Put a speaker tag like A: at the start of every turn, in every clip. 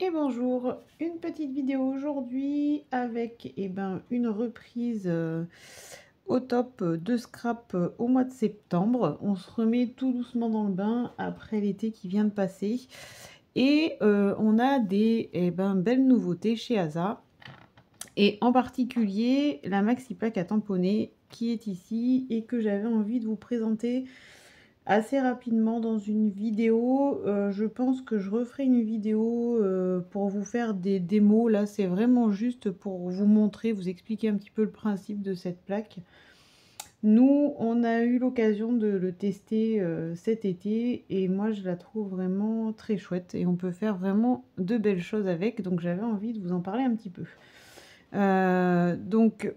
A: Et bonjour, une petite vidéo aujourd'hui avec une reprise au top de scrap au mois de septembre. On se remet tout doucement dans le bain après l'été qui vient de passer et on a des belles nouveautés chez Asa et en particulier la maxi plaque à tamponner qui est ici et que j'avais envie de vous présenter assez rapidement dans une vidéo. Je pense que je referai une vidéo pour vous faire des démos. Là, c'est vraiment juste pour vous montrer, vous expliquer un petit peu le principe de cette plaque. Nous, on a eu l'occasion de le tester cet été et moi, je la trouve vraiment très chouette et on peut faire vraiment de belles choses avec. Donc, j'avais envie de vous en parler un petit peu. Donc,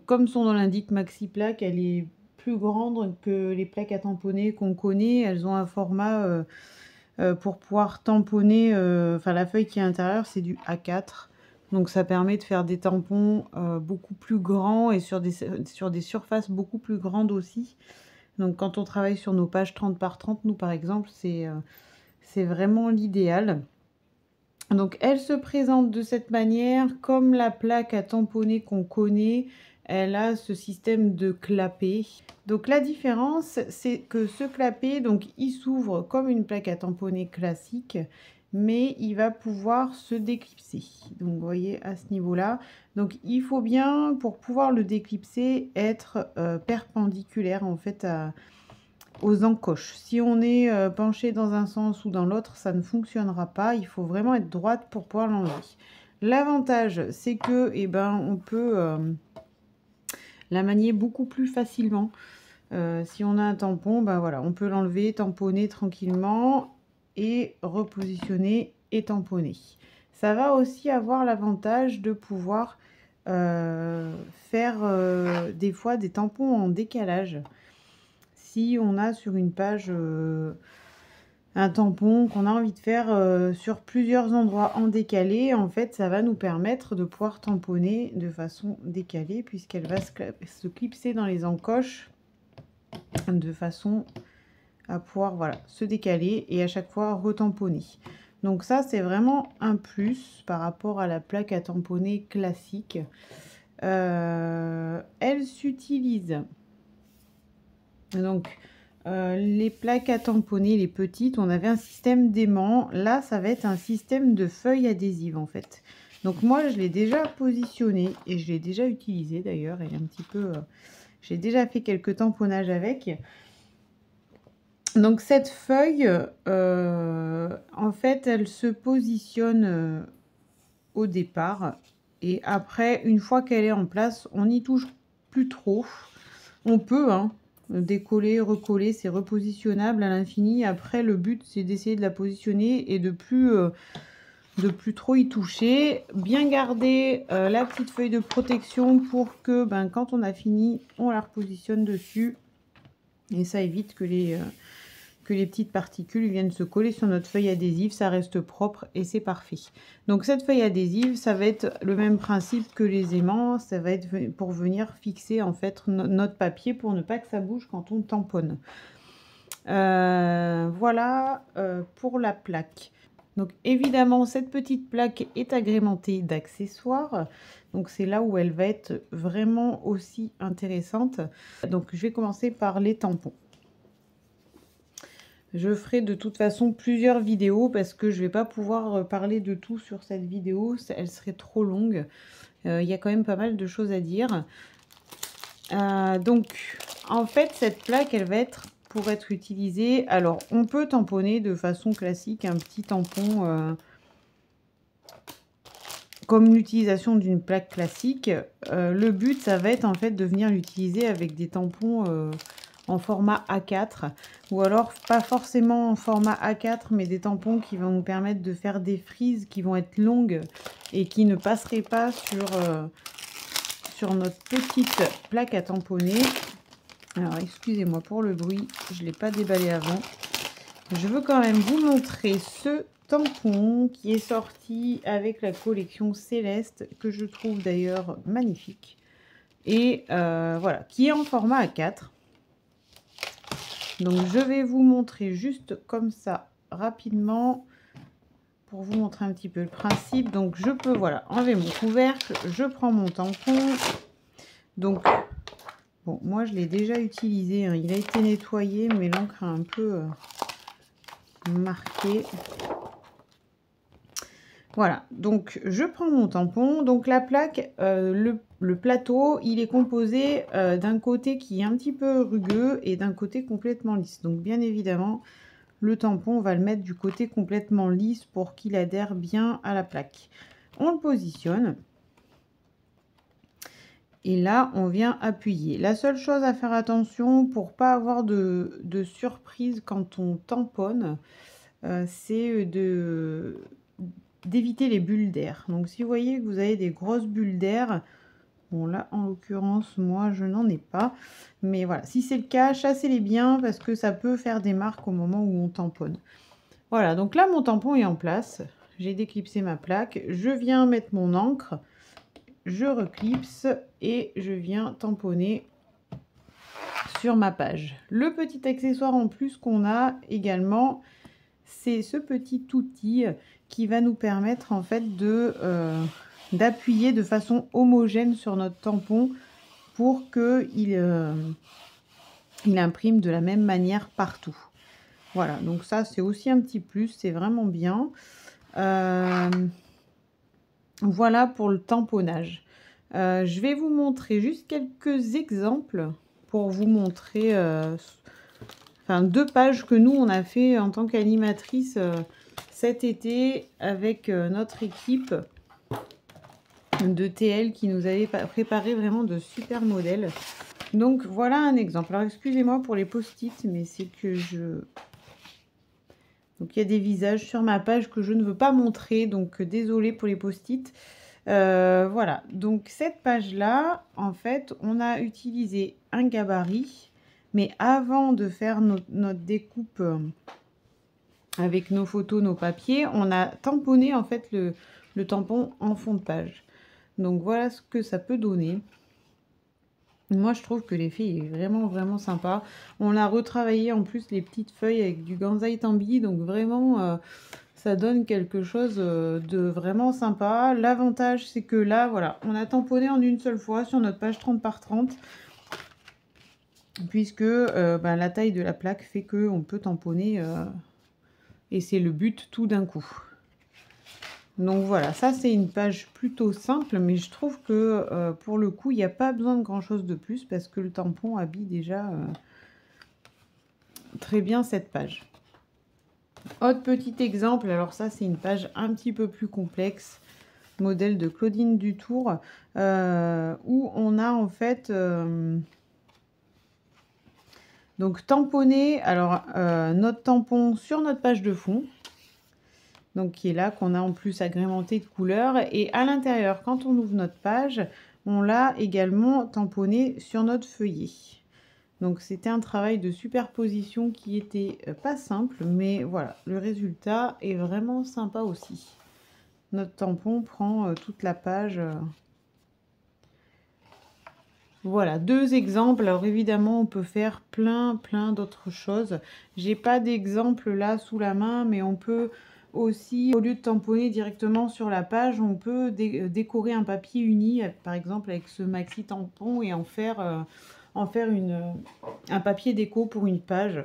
A: comme son nom l'indique, Maxi Plaque, elle est plus grande que les plaques à tamponner qu'on connaît. Elles ont un format pour pouvoir tamponner, enfin la feuille qui est à l'intérieur, c'est du A4. Donc ça permet de faire des tampons beaucoup plus grands et sur des surfaces beaucoup plus grandes aussi. Donc quand on travaille sur nos pages 30 par 30, nous par exemple, c'est vraiment l'idéal. Donc elle se présente de cette manière, comme la plaque à tamponner qu'on connaît, elle a ce système de clapet. Donc la différence, c'est que ce clapet, donc il s'ouvre comme une plaque à tamponner classique, mais il va pouvoir se déclipser. Donc vous voyez à ce niveau-là. Donc il faut bien, pour pouvoir le déclipser, être perpendiculaire en fait aux encoches. Si on est penché dans un sens ou dans l'autre, ça ne fonctionnera pas. Il faut vraiment être droite pour pouvoir l'enlever. L'avantage, c'est que on peut la manier beaucoup plus facilement. Si on a un tampon, voilà, on peut l'enlever, tamponner tranquillement et repositionner et tamponner. Ça va aussi avoir l'avantage de pouvoir faire des fois des tampons en décalage. Si on a sur une page un tampon qu'on a envie de faire sur plusieurs endroits en décalé, en fait, ça va nous permettre de pouvoir tamponner de façon décalée puisqu'elle va se clipser dans les encoches de façon à pouvoir voilà, se décaler et à chaque fois retamponner. Donc ça, c'est vraiment un plus par rapport à la plaque à tamponner classique. Elle s'utilise donc les plaques à tamponner, les petites, on avait un système d'aimant. Là, ça va être un système de feuilles adhésives en fait. Donc moi, je l'ai déjà positionné et je l'ai déjà utilisé d'ailleurs. Et un petit peu, j'ai déjà fait quelques tamponnages avec. Donc cette feuille, en fait, elle se positionne au départ. Et après, une fois qu'elle est en place, on n'y touche plus trop. On peut, hein, décoller, recoller, c'est repositionnable à l'infini. Après, le but, c'est d'essayer de la positionner et de plus trop y toucher. Bien garder la petite feuille de protection pour que quand on a fini, on la repositionne dessus. Et ça évite que les petites particules viennent se coller sur notre feuille adhésive. Ça reste propre et c'est parfait. Donc cette feuille adhésive, ça va être le même principe que les aimants. Ça va être pour venir fixer en fait notre papier pour ne pas que ça bouge quand on tamponne. Voilà pour la plaque. Donc évidemment, cette petite plaque est agrémentée d'accessoires. Donc c'est là où elle va être vraiment aussi intéressante. Donc je vais commencer par les tampons. Je ferai de toute façon plusieurs vidéos parce que je vais pas pouvoir parler de tout sur cette vidéo. Elle serait trop longue. Il y a quand même pas mal de choses à dire. Donc en fait, cette plaque, elle va être pour être utilisée. Alors, on peut tamponner de façon classique un petit tampon comme l'utilisation d'une plaque classique. Le but, ça va être en fait de venir l'utiliser avec des tampons en format A4 ou alors pas forcément en format A4 mais des tampons qui vont nous permettre de faire des frises qui vont être longues et qui ne passeraient pas sur notre petite plaque à tamponner. Alors excusez-moi pour le bruit, je ne l'ai pas déballé avant. Je veux quand même vous montrer ce tampon qui est sorti avec la collection Céleste, que je trouve d'ailleurs magnifique. Et voilà, qui est en format A4. Donc je vais vous montrer juste comme ça rapidement pour vous montrer un petit peu le principe. Donc je peux, voilà, enlever mon couvercle, je prends mon tampon. Donc, bon, moi je l'ai déjà utilisé, hein. Il a été nettoyé, mais l'encre a un peu marqué. Voilà, donc je prends mon tampon. Donc la plaque, le plateau, il est composé d'un côté qui est un petit peu rugueux et d'un côté complètement lisse. Donc bien évidemment, le tampon, on va le mettre du côté complètement lisse pour qu'il adhère bien à la plaque. On le positionne. Et là, on vient appuyer. La seule chose à faire attention pour pas avoir de surprise quand on tamponne, c'est d'éviter les bulles d'air. Donc si vous voyez que vous avez des grosses bulles d'air, bon là en l'occurrence moi je n'en ai pas, mais voilà, si c'est le cas, chassez-les bien parce que ça peut faire des marques au moment où on tamponne. Voilà, donc là mon tampon est en place, j'ai déclipsé ma plaque, je viens mettre mon encre, je reclipse et je viens tamponner sur ma page. Le petit accessoire en plus qu'on a également, c'est ce petit outil qui va nous permettre en fait d'appuyer de façon homogène sur notre tampon pour que il imprime de la même manière partout. Voilà, donc ça c'est aussi un petit plus, c'est vraiment bien. Voilà pour le tamponnage. Je vais vous montrer juste quelques exemples pour vous montrer enfin, 2 pages que nous on a fait en tant qu'animatrice cet été avec notre équipe de TL qui nous avait préparé vraiment de super modèles. Donc voilà un exemple. Alors excusez-moi pour les post-it, mais c'est que donc il y a des visages sur ma page que je ne veux pas montrer, donc désolé pour les post-it. Voilà, donc cette page-là, en fait, on a utilisé un gabarit, mais avant de faire notre découpe avec nos photos, nos papiers, on a tamponné en fait le tampon en fond de page. Donc voilà ce que ça peut donner. Moi, je trouve que l'effet est vraiment, vraiment sympa. On a retravaillé en plus les petites feuilles avec du Ganzai Tambi, donc vraiment, ça donne quelque chose de vraiment sympa. L'avantage, c'est que là, voilà, on a tamponné en une seule fois sur notre page 30 par 30, puisque la taille de la plaque fait qu'on peut tamponner, et c'est le but tout d'un coup. Donc voilà, ça c'est une page plutôt simple, mais je trouve que pour le coup, il n'y a pas besoin de grand chose de plus parce que le tampon habille déjà très bien cette page. Autre petit exemple, alors ça c'est une page un petit peu plus complexe, modèle de Claudine Dutour, où on a en fait donc tamponné alors notre tampon sur notre page de fond. Donc qui est là, qu'on a en plus agrémenté de couleurs. Et à l'intérieur, quand on ouvre notre page, on l'a également tamponné sur notre feuillet. Donc c'était un travail de superposition qui était pas simple, mais voilà, le résultat est vraiment sympa aussi. Notre tampon prend toute la page. Voilà, 2 exemples. Alors évidemment, on peut faire plein d'autres choses. J'ai pas d'exemple là sous la main, mais on peut aussi, au lieu de tamponner directement sur la page, on peut décorer un papier uni, par exemple avec ce maxi tampon, et en faire un papier déco pour une page.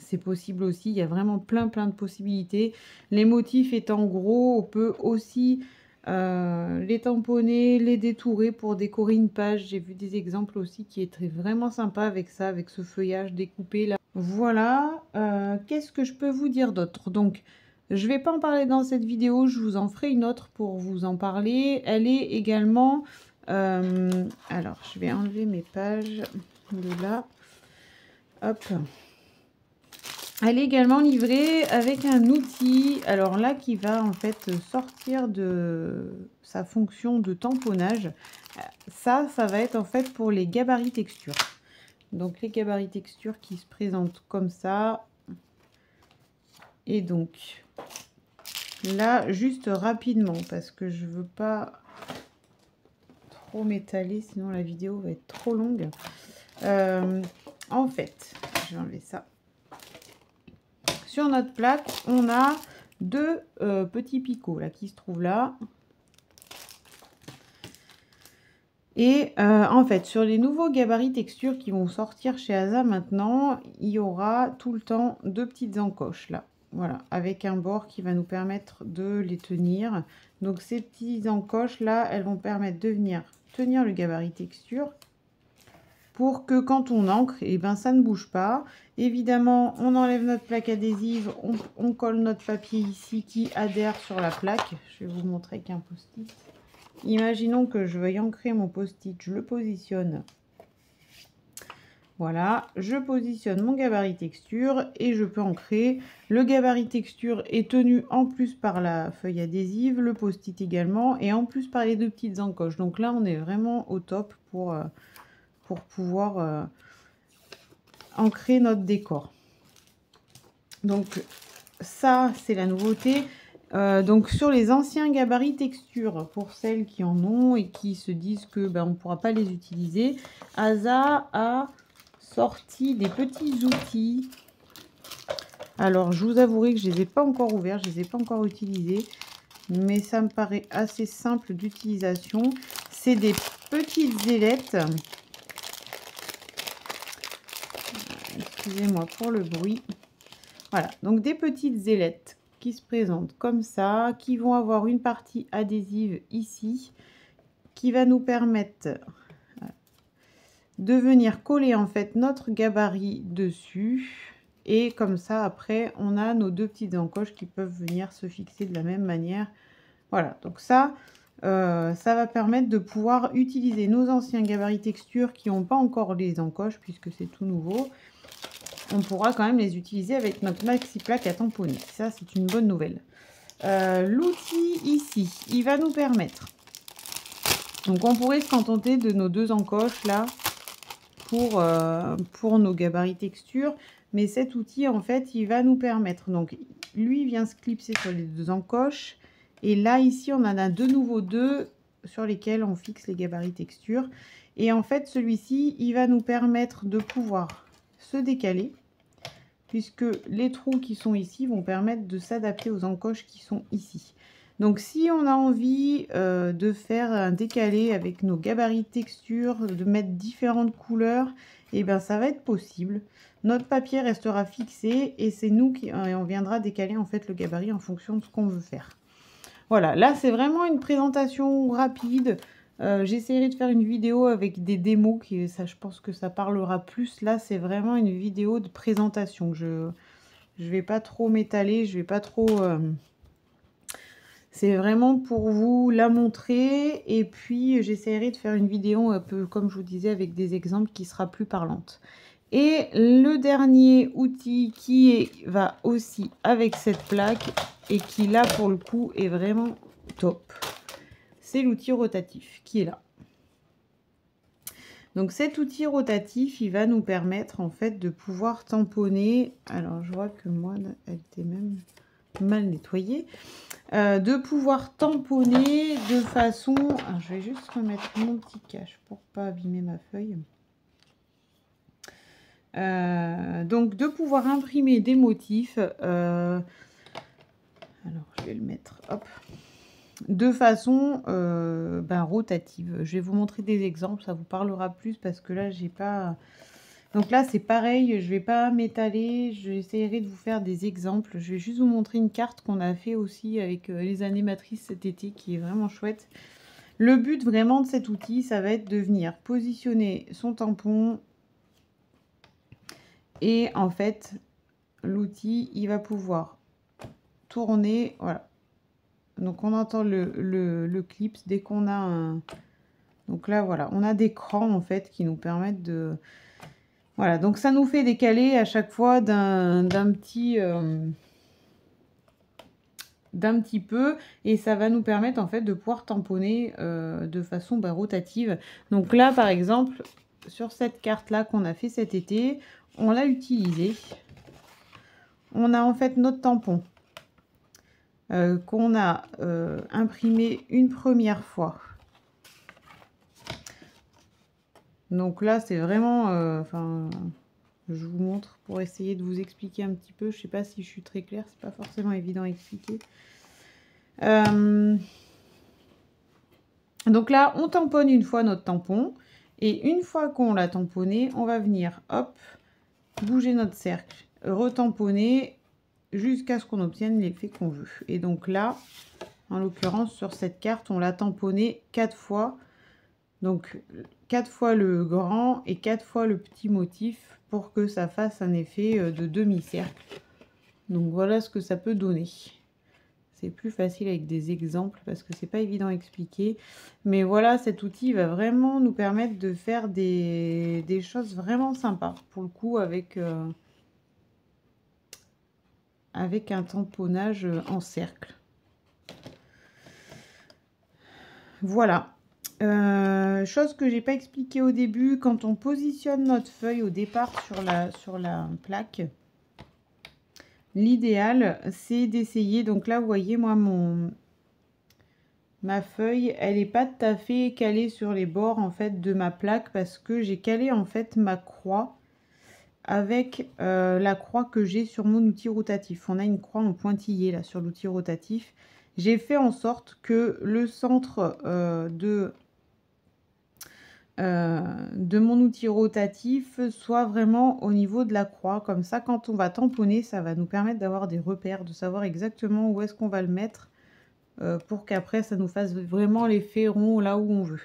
A: C'est possible aussi, il y a vraiment plein de possibilités. Les motifs étant gros, on peut aussi les tamponner, les détourer pour décorer une page. J'ai vu des exemples aussi qui étaient vraiment sympas avec ça, avec ce feuillage découpé là. Voilà, qu'est-ce que je peux vous dire d'autre? Donc, je vais pas en parler dans cette vidéo, je vous en ferai une autre pour vous en parler. Elle est également... alors, je vais enlever mes pages de là. Hop. Elle est également livrée avec un outil, alors là, qui va en fait sortir de sa fonction de tamponnage. Ça va être en fait pour les gabarits textures. Donc les gabarits textures qui se présentent comme ça. Et donc là, juste rapidement, parce que je veux pas trop m'étaler, sinon la vidéo va être trop longue. En fait, je vais enlever ça. Sur notre plaque, on a deux petits picots là qui se trouvent là. Et en fait, sur les nouveaux gabarits texture qui vont sortir chez Asa maintenant, il y aura tout le temps deux petites encoches là. Voilà, avec un bord qui va nous permettre de les tenir. Donc ces petites encoches là, elles vont permettre de venir tenir le gabarit texture pour que quand on encre, et ben ça ne bouge pas. Évidemment, on enlève notre plaque adhésive, on colle notre papier ici qui adhère sur la plaque. Je vais vous montrer qu'un post-it. Imaginons que je veuille ancrer mon post-it, je le positionne. Voilà, je positionne mon gabarit texture et je peux ancrer. Le gabarit texture est tenu en plus par la feuille adhésive, le post-it également, et en plus par les deux petites encoches. Donc là, on est vraiment au top pour pouvoir ancrer notre décor. Donc ça, c'est la nouveauté. Donc sur les anciens gabarits texture, pour celles qui en ont et qui se disent que on ne pourra pas les utiliser, Asa a sorti des petits outils. Alors je vous avouerai que je ne les ai pas encore ouverts, je ne les ai pas encore utilisés, mais ça me paraît assez simple d'utilisation. C'est des petites ailettes. Excusez-moi pour le bruit. Voilà, donc des petites ailettes qui se présentent comme ça, qui vont avoir une partie adhésive ici, qui va nous permettre de venir coller en fait notre gabarit dessus. Et comme ça, après, on a nos deux petites encoches qui peuvent venir se fixer de la même manière. Voilà, donc ça va permettre de pouvoir utiliser nos anciens gabarits texture qui n'ont pas encore les encoches, puisque c'est tout nouveau. On pourra quand même les utiliser avec notre maxi plaque à tamponner. Ça, c'est une bonne nouvelle. L'outil ici, il va nous permettre. Donc, on pourrait se contenter de nos deux encoches là pour nos gabarits texture. Mais cet outil, en fait, il va nous permettre. Donc, lui, il vient se clipser sur les deux encoches. Et là, ici, on en a de nouveau deux sur lesquels on fixe les gabarits texture. Et en fait, celui-ci, il va nous permettre de pouvoir se décaler, puisque les trous qui sont ici vont permettre de s'adapter aux encoches qui sont ici. Donc si on a envie de faire un décalé avec nos gabarits texture, de mettre différentes couleurs, et ben ça va être possible. Notre papier restera fixé et c'est nous qui on viendra décaler en fait le gabarit en fonction de ce qu'on veut faire. Voilà, là c'est vraiment une présentation rapide. J'essaierai de faire une vidéo avec des démos, ça, je pense que ça parlera plus. Là, c'est vraiment une vidéo de présentation. Je vais pas trop m'étaler, je vais pas trop... C'est vraiment pour vous la montrer. Et puis, j'essaierai de faire une vidéo un peu, comme je vous disais, avec des exemples qui sera plus parlante. Et le dernier outil qui va aussi avec cette plaque et qui, là, pour le coup, est vraiment top. C'est l'outil rotatif qui est là. Donc cet outil rotatif, il va nous permettre en fait de pouvoir tamponner. Alors je vois que moi, elle était même mal nettoyée. De pouvoir tamponner de façon... Alors, je vais juste remettre mon petit cache pour pas abîmer ma feuille. Donc de pouvoir imprimer des motifs. Alors je vais le mettre, hop, de façon rotative. Je vais vous montrer des exemples, ça vous parlera plus parce que là j'ai pas... Donc là c'est pareil, je vais pas m'étaler, j'essaierai de vous faire des exemples. Je vais juste vous montrer une carte qu'on a fait aussi avec les animatrices cet été qui est vraiment chouette. Le but vraiment de cet outil, ça va être de venir positionner son tampon et en fait l'outil il va pouvoir tourner, voilà. Donc on entend le clip dès qu'on a un... Donc là voilà, on a des crans en fait qui nous permettent de... Voilà, donc ça nous fait décaler à chaque fois d'un petit peu, et ça va nous permettre en fait de pouvoir tamponner de façon rotative. Donc là par exemple, sur cette carte là qu'on a fait cet été, on l'a utilisé. On a en fait notre tampon. Qu'on a imprimé une première fois. Donc là, c'est vraiment... Je vous montre pour essayer de vous expliquer un petit peu. Je sais pas si je suis très claire, c'est pas forcément évident à expliquer. Donc là, on tamponne une fois notre tampon. Et une fois qu'on l'a tamponné, on va venir, hop, bouger notre cercle, retamponner jusqu'à ce qu'on obtienne l'effet qu'on veut. Et donc là, en l'occurrence, sur cette carte, on l'a tamponné 4 fois. Donc 4 fois le grand et 4 fois le petit motif pour que ça fasse un effet de demi-cercle. Donc voilà ce que ça peut donner. C'est plus facile avec des exemples parce que c'est pas évident à expliquer. Mais voilà, cet outil va vraiment nous permettre de faire des choses vraiment sympas. Pour le coup, avec un tamponnage en cercle. Voilà. Chose que j'ai pas expliqué au début, quand on positionne notre feuille au départ sur la plaque, l'idéal c'est d'essayer, donc là vous voyez moi ma feuille elle est pas tout à fait calée sur les bords en fait de ma plaque parce que j'ai calé en fait ma croix avec la croix que j'ai sur mon outil rotatif. On a une croix en pointillé là sur l'outil rotatif. J'ai fait en sorte que le centre de mon outil rotatif soit vraiment au niveau de la croix. Comme ça, quand on va tamponner, ça va nous permettre d'avoir des repères, de savoir exactement où est-ce qu'on va le mettre pour qu'après, ça nous fasse vraiment l'effet rond là où on veut.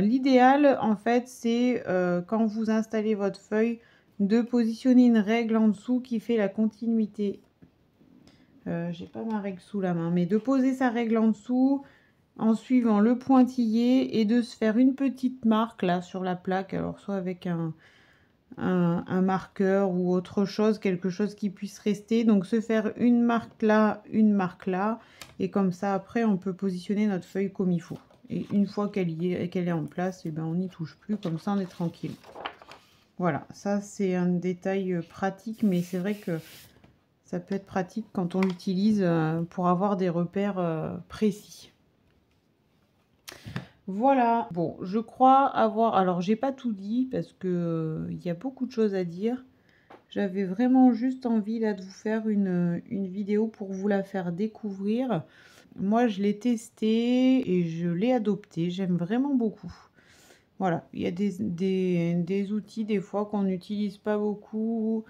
A: L'idéal, en fait, c'est quand vous installez votre feuille, de positionner une règle en dessous qui fait la continuité. J'ai pas ma règle sous la main, mais de poser sa règle en dessous en suivant le pointillé et de se faire une petite marque là sur la plaque, alors soit avec un marqueur ou autre chose, quelque chose qui puisse rester, donc se faire une marque là, et comme ça après on peut positionner notre feuille comme il faut. Et une fois qu'elle est en place, et ben on n'y touche plus, comme ça on est tranquille. Voilà, ça c'est un détail pratique, mais c'est vrai que ça peut être pratique quand on l'utilise pour avoir des repères précis. Voilà, bon, je crois avoir... Alors, j'ai pas tout dit parce que il y a beaucoup de choses à dire. J'avais vraiment juste envie là de vous faire une vidéo pour vous la faire découvrir. Moi, je l'ai testé et je l'ai adopté. J'aime vraiment beaucoup. Voilà, il y a des outils des fois qu'on n'utilise pas beaucoup.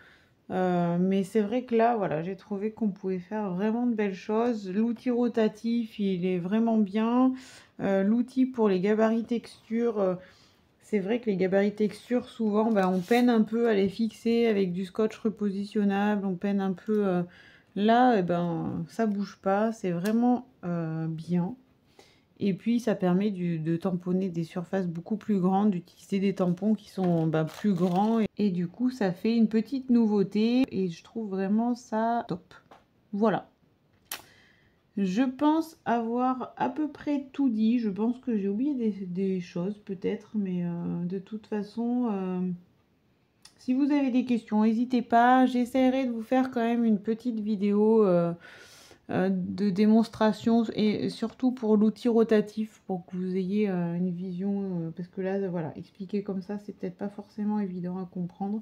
A: Mais c'est vrai que là, voilà, j'ai trouvé qu'on pouvait faire vraiment de belles choses. L'outil rotatif, il est vraiment bien. L'outil pour les gabarits textures, c'est vrai que les gabarits textures, souvent, on peine un peu à les fixer avec du scotch repositionnable. On peine un peu... là, ça bouge pas. C'est vraiment bien. Et puis, ça permet de tamponner des surfaces beaucoup plus grandes, d'utiliser des tampons qui sont plus grands. Et du coup, ça fait une petite nouveauté. Et je trouve vraiment ça top. Voilà. Je pense avoir à peu près tout dit. Je pense que j'ai oublié des choses peut-être. Mais de toute façon, si vous avez des questions, n'hésitez pas. J'essaierai de vous faire quand même une petite vidéo... de démonstration et surtout pour l'outil rotatif pour que vous ayez une vision parce que là voilà, expliquer comme ça c'est peut-être pas forcément évident à comprendre,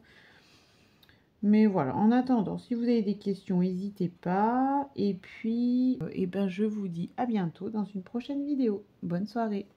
A: mais voilà, en attendant si vous avez des questions n'hésitez pas et puis je vous dis à bientôt dans une prochaine vidéo. Bonne soirée.